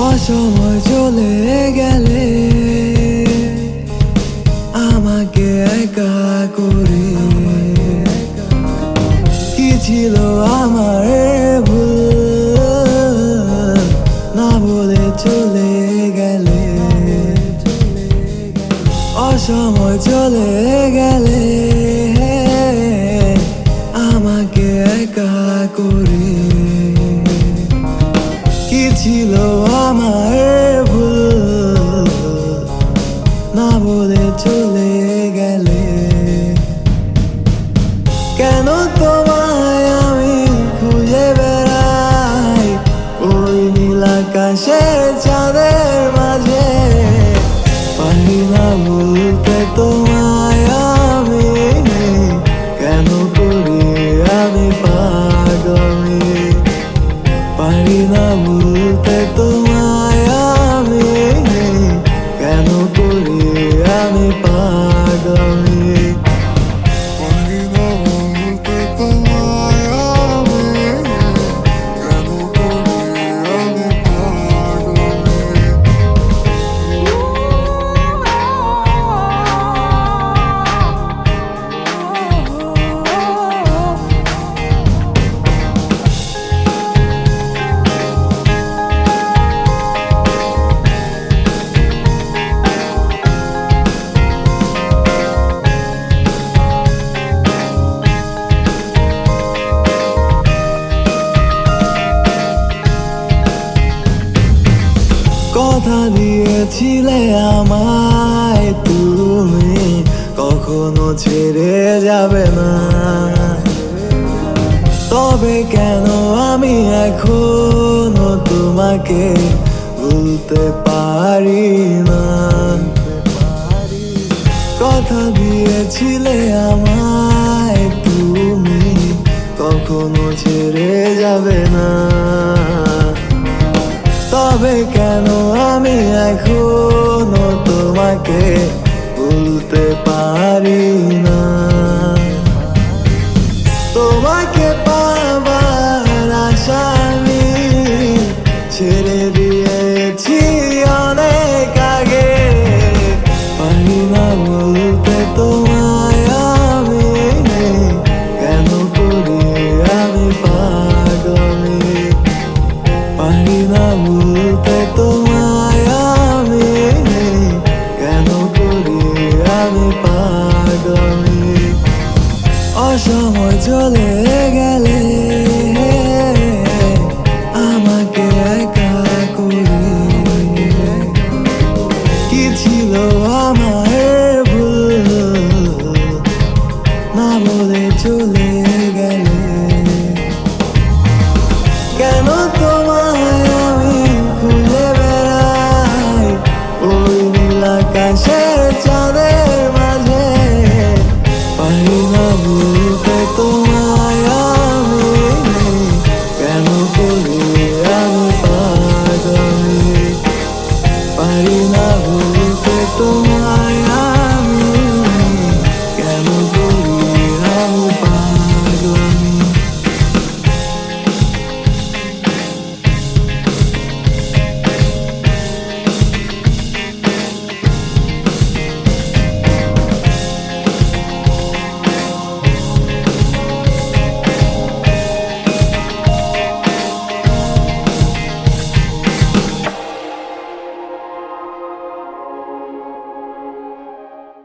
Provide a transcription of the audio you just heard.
অসময় চলে গেলে আমাকে একা করে কি ছিল আমার ভুল না বলে চলে গেলে। অসময় চলে গেলে আমাকে একা করে কি ছিল আমার ভুল না বলে চলে গেলে। কেন তোমায় আমি খুঁজে বেড়াই ওই নীল আকাশের চাঁদের মাঝে, পারি না বলতে তোমায় আমি কেন করি আমি পাগলামি। পারি না বলতে তোমায় আমি কেন করি আমি পাগলামি। পারি না বলতে তোমায় আমি কেন করি আমি পাগলামি। কথা দিয়েছিলে আমায় তুমি কখনো ছেড়ে যাবে না, তবে কেন আমি এখনো তোমাকে ভুলতে পারি না। কথা দিয়েছিলে আমায় তুমি কখনো ছেড়ে যাবে না, তবে কেন আমি এখনো তোমাকে ভুলতে পারি না। তোমাকে পাবার আশা আমি ছেড়ে দিয়েছি অনেক আগে, পারি না বলতে তোমায় আমি কেন করি আমি পাগলামি। পারি না বলতে তোমায় আমি কেন করি আমি পাগলামি। অসময় চলে গেলে আমাকে একা করে কি ছিল আমার ভুল না বলে চলে গেলে। কেন তো